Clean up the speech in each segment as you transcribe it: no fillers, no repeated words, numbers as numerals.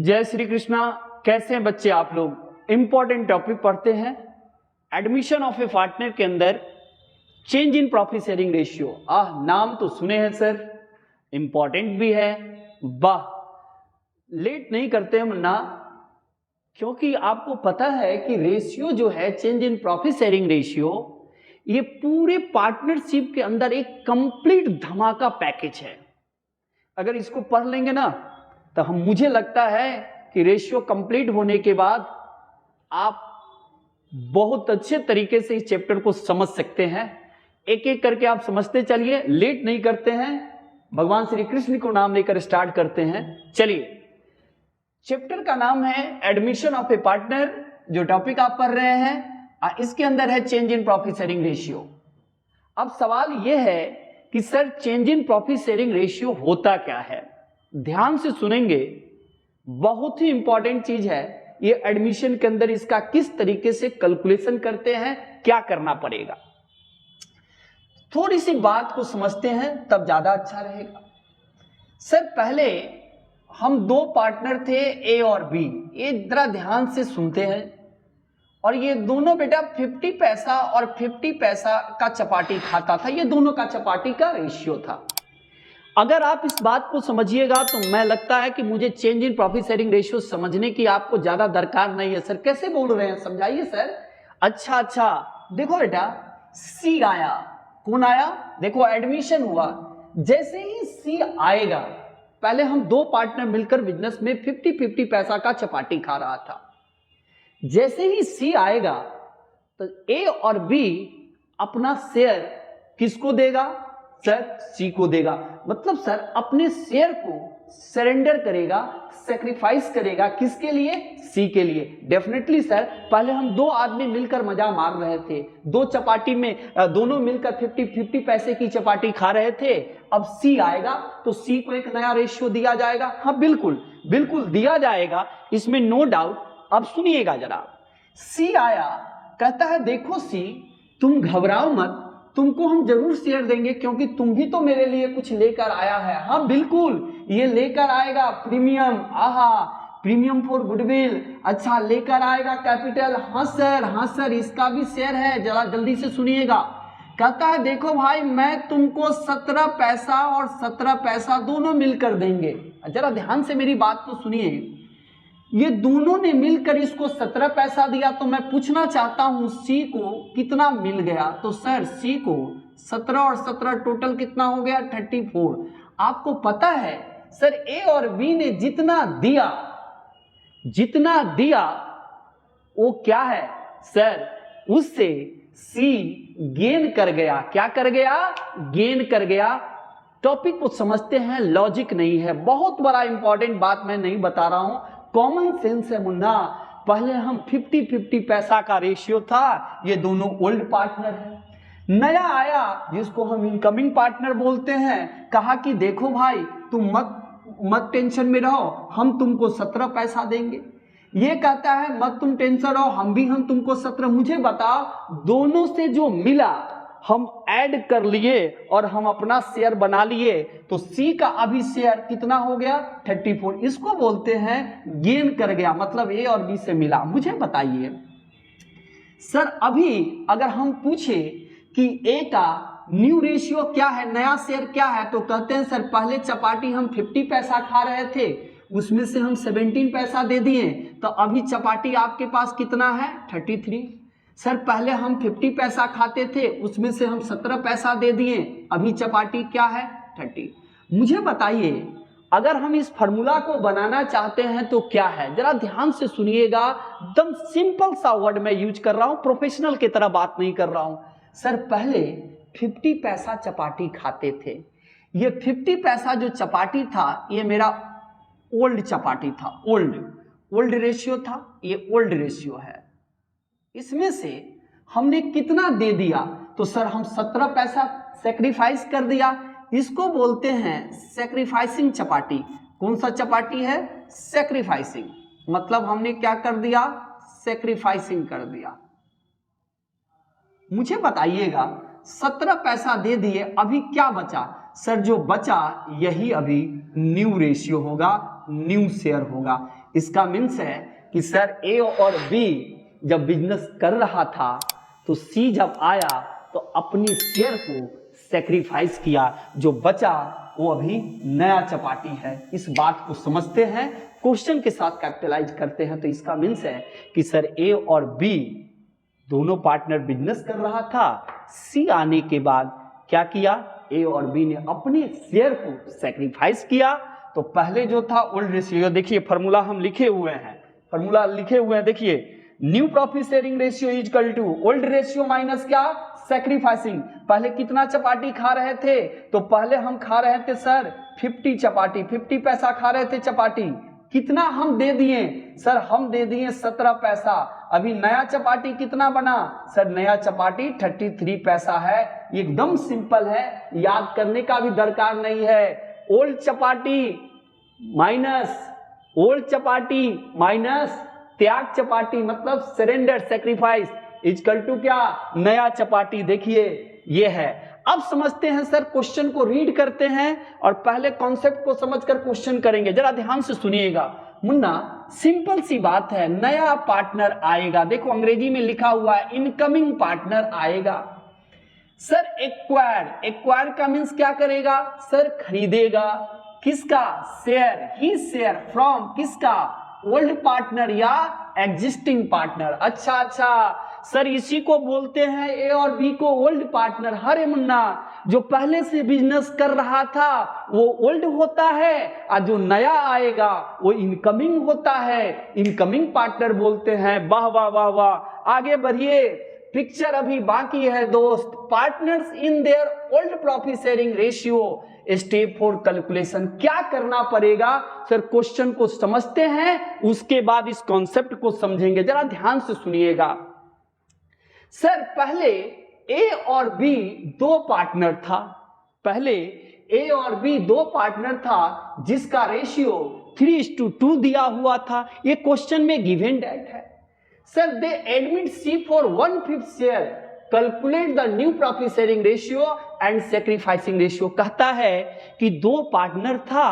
जय श्री कृष्णा। कैसे हैं बच्चे आप लोग? इंपॉर्टेंट टॉपिक पढ़ते हैं। एडमिशन ऑफ ए पार्टनर के अंदर change in profit sharing ratio. नाम तो सुने हैं सर, इंपॉर्टेंट भी है। वाह, लेट नहीं करते हम ना, क्योंकि आपको पता है कि रेशियो जो है change in profit sharing ratio, ये पूरे पार्टनरशिप के अंदर एक कंप्लीट धमाका पैकेज है। अगर इसको पढ़ लेंगे ना तो मुझे लगता है कि रेशियो कंप्लीट होने के बाद आप बहुत अच्छे तरीके से इस चैप्टर को समझ सकते हैं। एक एक करके आप समझते चलिए, लेट नहीं करते हैं, भगवान श्री कृष्ण को नाम लेकर स्टार्ट करते हैं। चलिए, चैप्टर का नाम है एडमिशन ऑफ ए पार्टनर। जो टॉपिक आप पढ़ रहे हैं इसके अंदर है change in profit sharing ratio. अब सवाल यह है कि sir change in profit sharing ratio होता क्या है? ध्यान से सुनेंगे, बहुत ही इंपॉर्टेंट चीज है ये। एडमिशन के अंदर इसका किस तरीके से कैलकुलेशन करते हैं, क्या करना पड़ेगा, थोड़ी सी बात को समझते हैं तब ज्यादा अच्छा रहेगा। सर पहले हम दो पार्टनर थे, ए और बी। ये जरा ध्यान से सुनते हैं। और ये दोनों बेटा 50 पैसा और 50 पैसा का चपाटी खाता था। ये दोनों का चपाटी का रेशियो था। अगर आप इस बात को समझिएगा तो मैं लगता है कि मुझे change in profit sharing ratio समझने की आपको ज्यादा दरकार नहीं है। सर कैसे बोल रहे हैं, समझाइए सर। अच्छा, देखो बेटा, सी आया। कौन आया? देखो एडमिशन हुआ। जैसे ही सी आएगा, पहले हम दो पार्टनर मिलकर बिजनेस में 50-50 पैसा का चपाटी खा रहा था। जैसे ही सी आएगा तो ए और बी अपना शेयर किसको देगा? सर सी को देगा। मतलब सर अपने शेयर को सरेंडर करेगा, सैक्रिफाइस करेगा। किसके लिए? सी के लिए। डेफिनेटली सर, पहले हम दो आदमी मिलकर मजा मार रहे थे, दो चपाटी में दोनों मिलकर 50-50 पैसे की चपाटी खा रहे थे। अब सी आएगा तो सी को एक नया रेशियो दिया जाएगा। हाँ बिल्कुल दिया जाएगा, इसमें नो डाउट। अब सुनिएगा जरा। सी आया, कहता है देखो सी, तुम घबराओ मत, तुमको हम जरूर शेयर देंगे क्योंकि तुम भी तो मेरे लिए कुछ लेकर आया है। हाँ बिल्कुल, ये लेकर आएगा प्रीमियम। Premium for goodwill. अच्छा, लेकर आएगा कैपिटल। हाँ सर, इसका भी शेयर है। जरा जल्दी से सुनिएगा। कहता है देखो भाई, मैं तुमको 17 पैसा और 17 पैसा दोनों मिलकर देंगे। जरा ध्यान से मेरी बात को सुनिए। ये दोनों ने मिलकर इसको 17 पैसा दिया, तो मैं पूछना चाहता हूं सी को कितना मिल गया? तो सर सी को 17 और 17 टोटल कितना हो गया? 34। आपको पता है सर, ए और बी ने जितना दिया वो क्या है सर? उससे सी गेन कर गया। क्या कर गया? गेन कर गया। टॉपिक को समझते हैं, लॉजिक नहीं है। बहुत बड़ा इंपॉर्टेंट बात मैं नहीं बता रहा हूं, कॉमन सेंस है मुन्ना। पहले हम 50-50 पैसा का रेशियो था, ये दोनों ओल्ड पार्टनर है। नया आया जिसको हम इनकमिंग पार्टनर बोलते हैं, कहा कि देखो भाई तुम मत टेंशन में रहो, हम तुमको 17 पैसा देंगे। ये कहता है मत तुम टेंशन रहो, हम तुमको 17। मुझे बताओ, दोनों से जो मिला हम ऐड कर लिए और हम अपना शेयर बना लिए, तो सी का अभी शेयर कितना हो गया? 34। इसको बोलते हैं गेन कर गया, मतलब ए और बी से मिला। मुझे बताइए सर, अभी अगर हम पूछे कि ए का न्यू रेशियो क्या है, नया शेयर क्या है, तो कहते हैं सर पहले चपाटी हम 50 पैसा खा रहे थे, उसमें से हम 17 पैसा दे दिए, तो अभी चपाटी आपके पास कितना है? 33। सर पहले हम 50 पैसा खाते थे, उसमें से हम 17 पैसा दे दिए, अभी चपाटी क्या है? 30। मुझे बताइए, अगर हम इस फॉर्मूला को बनाना चाहते हैं तो क्या है? जरा ध्यान से सुनिएगा। एकदम सिंपल सा वर्ड मैं यूज कर रहा हूं, प्रोफेशनल की तरह बात नहीं कर रहा हूं। सर पहले 50 पैसा चपाटी खाते थे। ये 50 पैसा जो चपाटी था, ये मेरा ओल्ड चपाटी था, ओल्ड रेशियो था। ये ओल्ड रेशियो है। इसमें से हमने कितना दे दिया? तो सर हम 17 पैसा सैक्रिफाइस कर दिया। इसको बोलते हैं सैक्रिफाइसिंग चपाटी। कौन सा चपाटी है? सैक्रिफाइसिंग। मतलब हमने क्या कर दिया? सैक्रिफाइसिंग कर दिया। मुझे बताइएगा, 17 पैसा दे दिए, अभी क्या बचा? सर जो बचा यही अभी न्यू रेशियो होगा, न्यू शेयर होगा। इसका मीन्स है कि सर ए और बी जब बिजनेस कर रहा था तो सी जब आया तो अपनी शेयर को सेक्रीफाइस किया, जो बचा वो अभी नया चपाटी है। इस बात को समझते हैं, क्वेश्चन के साथ कैपिटलाइज करते हैं। तो इसका मीन्स है कि सर ए और बी दोनों पार्टनर बिजनेस कर रहा था, सी आने के बाद क्या किया, ए और बी ने अपने शेयर को सेक्रीफाइस किया। तो पहले जो था ओल्ड रेशियो, देखिए फॉर्मूला हम लिखे हुए हैं, देखिए new profit sharing ratio is equal to old ratio minus क्या, सेक्रीफाइसिंग। पहले कितना चपाटी खा रहे थे, तो पहले हम खा रहे थे सर 50 चपाटी, 50 पैसा खा रहे थे चपाटी। कितना हम दे दिए सर, हम दे दिए 17 पैसा। अभी नया चपाटी कितना बना सर, नया चपाटी 33 पैसा है। एकदम सिंपल है, याद करने का भी दरकार नहीं है। ओल्ड चपाटी माइनस त्याग चपाटी मतलब सरेंडर सेक्रीफाइस इक्वल टू क्या, नया चपाटी। देखिए ये है। अब समझते हैं सर, क्वेश्चन को रीड करते हैं और पहले कॉन्सेप्ट को समझकर क्वेश्चन करेंगे। जरा ध्यान से सुनिएगा मुन्ना, सिंपल सी बात है, नया पार्टनर आएगा। देखो अंग्रेजी में लिखा हुआ है इनकमिंग पार्टनर आएगा। सर एक्वायर का मीन्स क्या करेगा सर, खरीदेगा। किसका, शेयर, ही शेयर फ्रॉम किसका, ओल्ड पार्टनर या एग्जिस्टिंग पार्टनर। अच्छा सर, इसी को बोलते हैं ए और बी को ओल्ड पार्टनर। हरे मुन्ना, जो पहले से बिजनेस कर रहा था वो ओल्ड होता है और जो नया आएगा वो इनकमिंग होता है, इनकमिंग पार्टनर बोलते हैं। वाह वाह वाह वाह, आगे बढ़िए, पिक्चर अभी बाकी है दोस्त। Partners in their old profit sharing ratio, step 4 calculation. क्या करना पड़ेगा सर, क्वेश्चन को समझते हैं उसके बाद इस कॉन्सेप्ट को समझेंगे। जरा ध्यान से सुनिएगा सर, पहले ए और बी दो पार्टनर था, जिसका रेशियो 3:2 दिया हुआ था। ये क्वेश्चन में गिवन डेट है sir. They admit C for 1/5 share, calculate the new profit sharing ratio and sacrificing ratio. कहता है कि दो पार्टनर था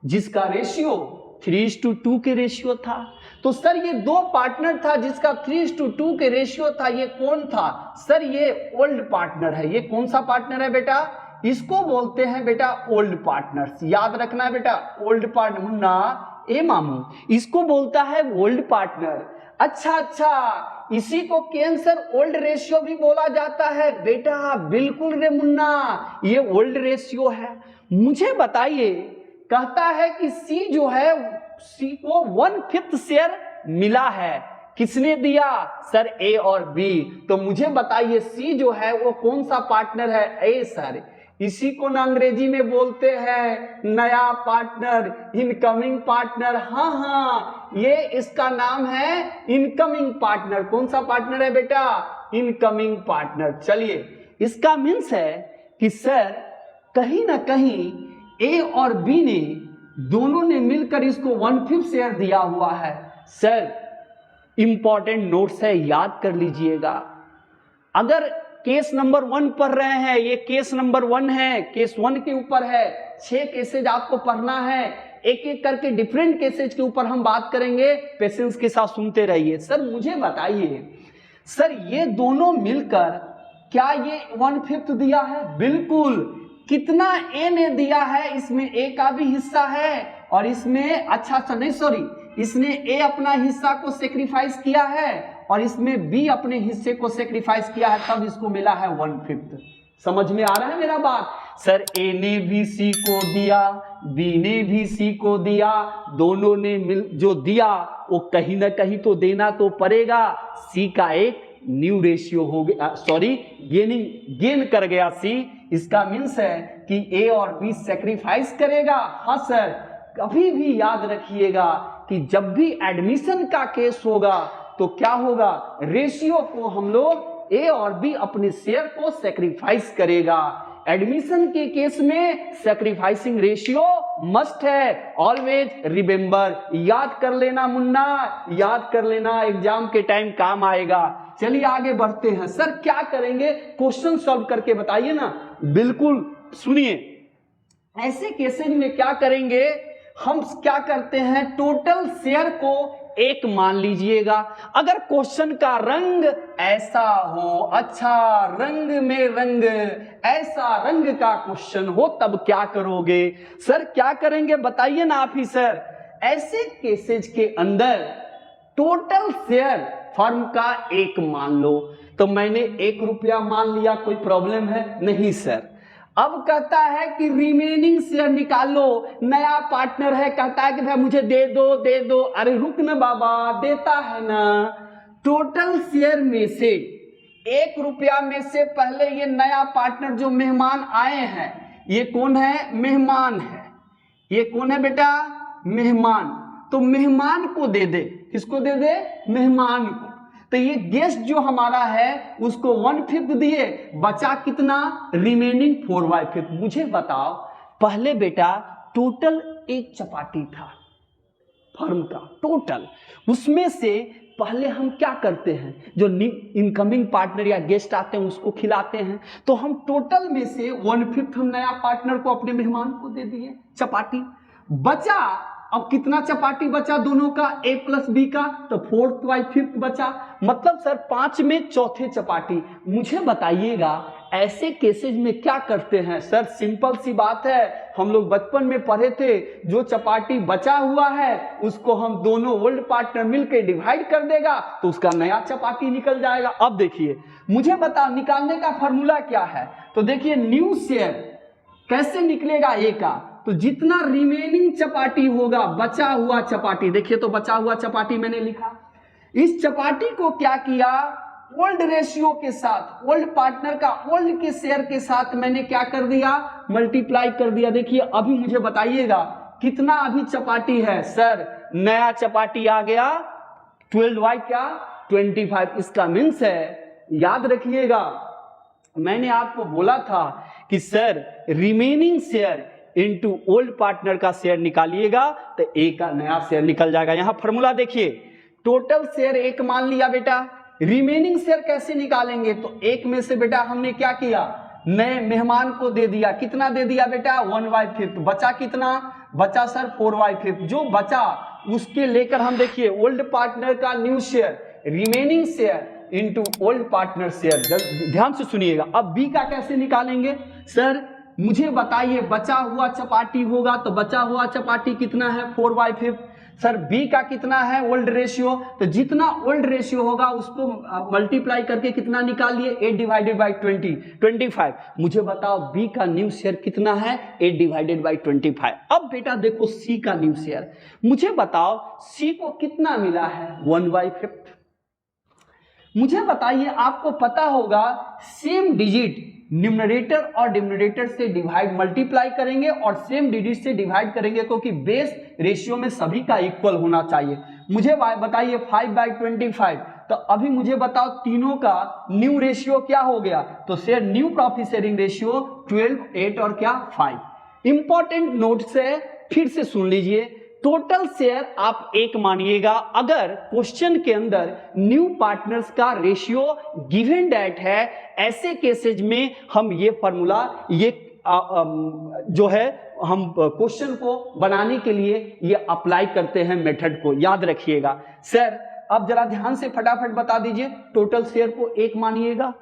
जिसका रेशियो 3:2 के रेशियो था। तो सर ये दो पार्टनर था जिसका 3:2 के रेशियो था, ये कौन था सर, ये ओल्ड पार्टनर है। ये कौन सा पार्टनर है बेटा, इसको बोलते हैं बेटा ओल्ड पार्टनर्स। याद रखना है बेटा, ओल्ड पार्टनर। मुन्ना ए मामू, इसको बोलता है ओल्ड पार्टनर। अच्छा, इसी को कैंसर ओल्ड रेशियो भी बोला जाता है बेटा। बिल्कुल रे मुन्ना, ये ओल्ड रेशियो है। मुझे बताइए, कहता है कि सी जो है, सी को 1/5 शेयर मिला है। किसने दिया सर, ए और बी। तो मुझे बताइए सी जो है वो कौन सा पार्टनर है, ए सर। इसी को ना अंग्रेजी में बोलते हैं नया पार्टनर, इनकमिंग पार्टनर। हाँ, ये इसका नाम है इनकमिंग पार्टनर। कौन सा पार्टनर है बेटा, इनकमिंग पार्टनर। चलिए, इसका मीन्स है कि सर कहीं ना कहीं ए और बी ने दोनों ने मिलकर इसको 1/5 शेयर दिया हुआ है। सर इंपॉर्टेंट नोट्स है, याद कर लीजिएगा। अगर केस नंबर 1 पढ़ रहे हैं, ये केस नंबर 1 है, केस 1 के ऊपर है। 6 केसेज आपको पढ़ना है, एक एक करके डिफरेंट केसेज के ऊपर हम बात करेंगे। पेशेंस के साथ सुनते रहिए। सर मुझे बताइए, सर ये दोनों मिलकर क्या ये 1/5 दिया है? बिल्कुल। कितना ए ने दिया है, इसमें ए का भी हिस्सा है और इसमें इसने ए अपना हिस्सा को सेक्रीफाइस किया है और इसमें बी अपने हिस्से को सेक्रीफाइस किया है, तब इसको मिला है 1/5। समझ में आ रहा है मेरा बात? सर ए ने भी सी को दिया, बी ने भी सी को दिया, दोनों ने मिल जो दिया वो कहीं ना कहीं तो देना तो पड़ेगा। सी का एक न्यू रेशियो हो गया, गेन कर गया सी। इसका मीन्स है कि ए और बी सेक्रीफाइस करेगा। हाँ सर, कभी भी याद रखिएगा कि जब भी एडमिशन का केस होगा तो क्या होगा, रेशियो को हम लोग ए और बी अपने शेयर को सेक्रीफाइस करेगा। एडमिशन के केस में सेक्रीफाइसिंग रेशियो मस्ट है। ऑलवेज रिमेंबर, याद कर लेना मुन्ना, याद कर लेना, एग्जाम के टाइम काम आएगा। चलिए आगे बढ़ते हैं। सर क्या करेंगे, क्वेश्चन सॉल्व करके बताइए ना। बिल्कुल सुनिए, ऐसे केसेज में क्या करेंगे हम क्या करते हैं, टोटल शेयर को एक मान लीजिएगा। अगर क्वेश्चन का रंग ऐसा हो, अच्छा रंग में रंग, ऐसा रंग का क्वेश्चन हो, तब क्या करोगे? सर क्या करेंगे बताइए ना आप ही सर। ऐसे केसेज के अंदर टोटल शेयर फर्म का एक मान लो। तो मैंने 1 रुपया मान लिया, कोई प्रॉब्लम है? नहीं सर। अब कहता है कि रिमेनिंग शेयर निकालो, नया पार्टनर है, कहता है कि भाई मुझे दे दो दे दो। अरे रुक ना बाबा, देता है ना। टोटल शेयर में से 1 रुपया में से पहले ये नया पार्टनर जो मेहमान आए हैं, ये कौन है? मेहमान है। ये कौन है बेटा? मेहमान। तो मेहमान को दे दे। किसको दे दे? मेहमान को। तो ये गेस्ट जो हमारा है उसको 1/5 दिए, बचा कितना? रिमेनिंग 4/5। मुझे बताओ, पहले बेटा टोटल एक चपाटी था फर्म का टोटल, उसमें से पहले हम क्या करते हैं, जो इनकमिंग पार्टनर या गेस्ट आते हैं उसको खिलाते हैं। तो हम टोटल में से 1/5 हम नया पार्टनर को, अपने मेहमान को दे दिए चपाटी। बचा अब कितना चपाटी बचा दोनों का, A + B का? तो 4/5 बचा। मतलब सर 5 में चौथे चपाटी। मुझे बताइएगा ऐसे केसेस में क्या करते हैं? सर सिंपल सी बात है, हम लोग बचपन में पढ़े थे, जो चपाटी बचा हुआ है उसको हम दोनों ओल्ड पार्टनर मिलकर डिवाइड कर देगा तो उसका नया चपाटी निकल जाएगा। अब देखिए, मुझे बताओ निकालने का फॉर्मूला क्या है। तो देखिए, न्यू शेयर कैसे निकलेगा A का? तो जितना रिमेनिंग चपाटी होगा, बचा हुआ चपाटी, देखिए तो बचा हुआ चपाटी मैंने लिखा, इस चपाटी को क्या किया, ओल्ड रेशियो के साथ, ओल्ड पार्टनर का ओल्ड के शेयर के साथ मैंने क्या कर दिया, मल्टीप्लाई कर दिया। देखिए अभी मुझे बताइएगा कितना अभी चपाटी है। सर नया चपाटी आ गया 12 क्या 25। इसका मीन्स है, याद रखिएगा मैंने आपको बोला था कि sir remaining share into old partner का शेयर निकालिएगा तो A का नया शेयर निकल जाएगा। यहां फॉर्मूला देखिए, टोटल शेयर 1 मान लिया बेटा, रिमेनिंग शेयर कैसे निकालेंगे? तो 1 में से बेटा हमने क्या किया, नए मेहमान को दे दिया। कितना दे दिया बेटा? 1/5। बचा कितना? बचा सर 4/5। जो बचा उसके लेकर हम देखिए ओल्ड पार्टनर का new share, remaining share into old partner share. ध्यान से सुनिएगा। अब B का कैसे निकालेंगे? सर मुझे बताइए, बचा हुआ चपाटी होगा तो बचा हुआ चपाटी कितना है 4/5। सर B का कितना है ओल्ड रेशियो, तो जितना ओल्ड रेशियो होगा उसको मल्टीप्लाई करके कितना निकालिए 8/20 25। मुझे बताओ B का न्यू शेयर कितना है 8/25। अब बेटा देखो C का न्यू शेयर, मुझे बताओ C को कितना मिला है 1/5। मुझे बताइए, आपको पता होगा सेम डिजिट न्यूमरेटर और डिनोमिनेटर से डिवाइड मल्टीप्लाई करेंगे और सेम डिजिट से डिवाइड करेंगे, क्योंकि बेस रेशियो में सभी का इक्वल होना चाहिए। मुझे बताइए 5/25। तो अभी मुझे बताओ तीनों का न्यू रेशियो क्या हो गया? तो share new profit sharing ratio 12, 8 और क्या 5। इंपॉर्टेंट नोट से फिर से सुन लीजिए, टोटल शेयर आप 1 मानिएगा अगर क्वेश्चन के अंदर न्यू पार्टनर्स का रेशियो गिवन डेट है। ऐसे केसेज में हम ये फॉर्मूला, ये जो है हम क्वेश्चन को बनाने के लिए ये अप्लाई करते हैं मेथड को, याद रखिएगा। सर अब जरा ध्यान से फटाफट बता दीजिए, टोटल शेयर को 1 मानिएगा,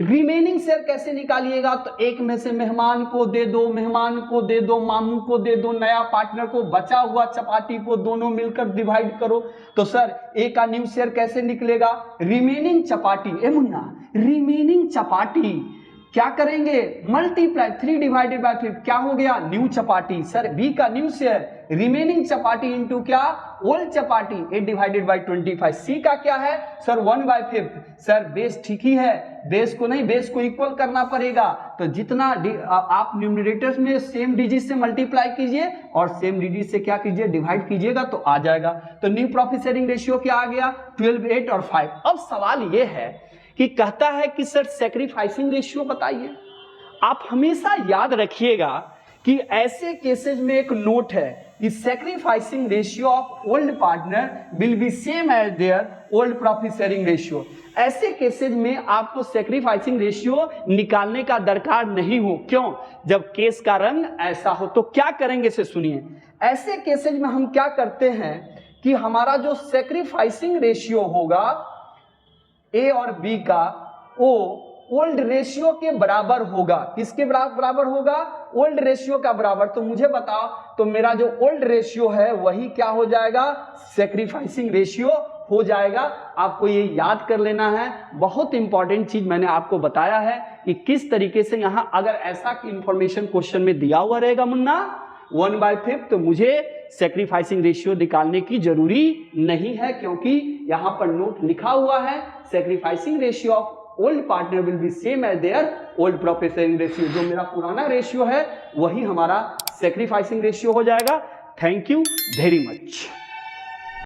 रिमेनिंग शेयर कैसे निकालिएगा? तो 1 में से मेहमान को दे दो, मेहमान को दे दो, मामू को दे दो, नया पार्टनर को, बचा हुआ चपाटी को दोनों मिलकर डिवाइड करो। तो सर A का न्यू शेयर कैसे निकलेगा? रिमेनिंग चपाटी, ए मुन्ना रिमेनिंग चपाटी क्या करेंगे? मल्टीप्लाई 3/5 क्या हो गया? न्यू चपाटी। सर B का new share remaining chapati into क्या? ओल्ड चपाटी 8/25। C का क्या है? सर 1/5। सर बेस ठीक ही है, बेस को नहीं, बेस को इक्वल करना पड़ेगा। तो जितना आप न्यूमरेटर्स में सेम डिजिट से मल्टीप्लाई कीजिए और सेम डिजिट से क्या कीजिए, डिवाइड कीजिएगा तो आ जाएगा। तो न्यू प्रॉफिट शेयरिंग रेशियो क्या आ गया? 12, 8 और 5। अब सवाल ये है कि कहता है कि सर सैक्रिफाइसिंग रेशियो बताइए। आप हमेशा याद रखिएगा कि ऐसे केसेज में एक नोट है कि sacrificing ratio of old partner will be same as their old profit sharing ratio. ऐसे केसेज में आपको सैक्रिफाइसिंग रेशियो निकालने का दरकार नहीं हो। क्यों? जब केस का रंग ऐसा हो तो क्या करेंगे से सुनिए। ऐसे केसेज में हम क्या करते हैं कि हमारा जो सैक्रिफाइसिंग रेशियो होगा ए और बी का, वो ओल्ड रेशियो के बराबर होगा। किसके बराबर होगा? ओल्ड रेशियो का बराबर। तो मुझे बताओ, तो मेरा जो ओल्ड रेशियो है वही क्या हो जाएगा? सैक्रिफाइसिंग रेशियो हो जाएगा। आपको ये याद कर लेना है। बहुत इंपॉर्टेंट चीज मैंने आपको बताया है कि किस तरीके से यहां अगर ऐसा इंफॉर्मेशन क्वेश्चन में दिया हुआ रहेगा मुन्ना 1/5, तो मुझे सैक्रिफाइसिंग रेशियो निकालने की जरूरी नहीं है, क्योंकि यहां पर नोट लिखा हुआ है sacrificing ratio of old partner will be same as their old profit sharing ratio. जो मेरा पुराना रेशियो है वही हमारा सैक्रिफाइसिंग रेशियो हो जाएगा। Thank you very much.